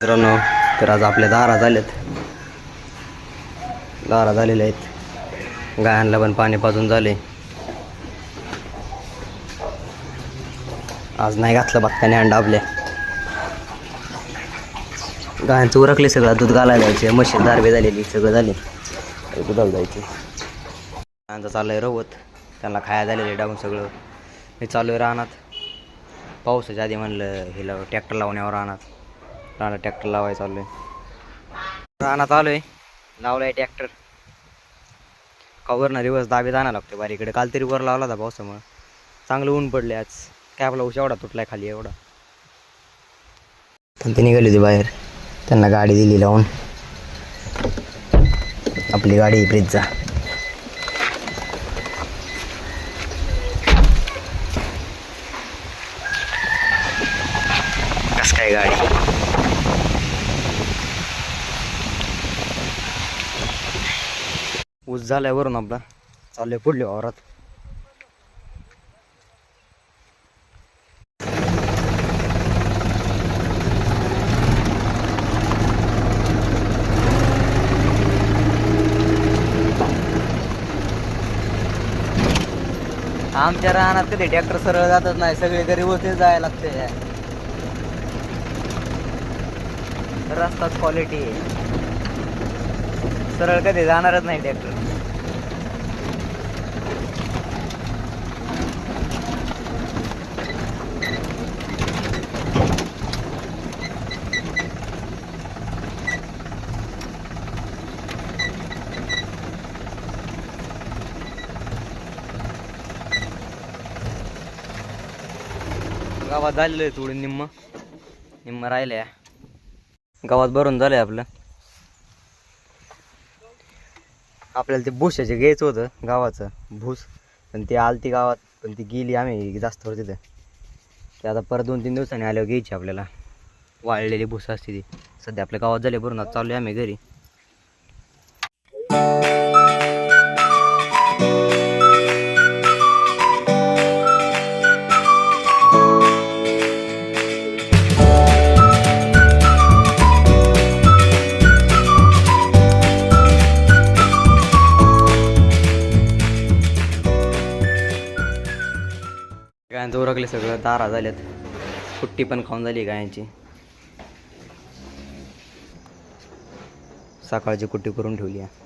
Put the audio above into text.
मित्रांनो, तर आज आपल्या दारा झालेल्या आहेत. गायांना पण पाणी पाजून झाले. आज नाही घातलं बघताने अंडा आपल्या गायांचं उरकले सगळं. दूध घालायला जायचे, म्हशी दारबे झालेली सगळं झाले, दुधाला जायचे. गायांचं चाललंय रवत, त्यांना खाया झालेले डावून सगळं. हे चालू आहे रानात. पावसाच्या आधी म्हणलं हिला ट्रॅक्टर लावण्यावर रानात ट्रॅक्टर लावायला चालू आहे. रानात आलो आहे, लावला आहे ट्रॅक्टर. कवरनं दिवस दाबे जाणं लागतो बारीकडे. काल तरी वर लावला होता पावसामुळे. चांगलं ऊन पडले आज. काय आपला उश एवढा तुटलाय खाली एवढा. पण ते निघाले होते बाहेर, त्यांना गाडी दिली लावून. आपली गाडी ब्रिजचा. कस काय गाडी ऊस झालाय वरून आपला. चाललंय पुढले वावरात. आमच्या रानात कधी ट्रॅक्टर सरळ जातच नाही, सगळे गरीब होते जायला लागते. रस्ताच क्वालिटी आहे, सरळ कधी जाणारच नाही ट्रॅक्टर. गावात झालेलं आहे थोडं, निम्म राहिलंय. गावात भरून झालंय आपलं. आपल्याला ते भुसाचे घ्यायचं होतं, गावाचं भूस. पण ती आलती गावात, पण ती गेली. आम्ही जास्त वर तिथं. ते आता परत 2-3 दिवसांनी आल्यावर घ्यायची आपल्याला. वाळलेली भूस असते ती. सध्या आपल्या गावात झाले भरून. आता चालू आहे आम्ही घरी. गायांचं उरकले सगळं. दारा झाल्यात. कुट्टी पण खाऊन झाली गायांची. सकाळची कुट्टी करून ठेवली आहे.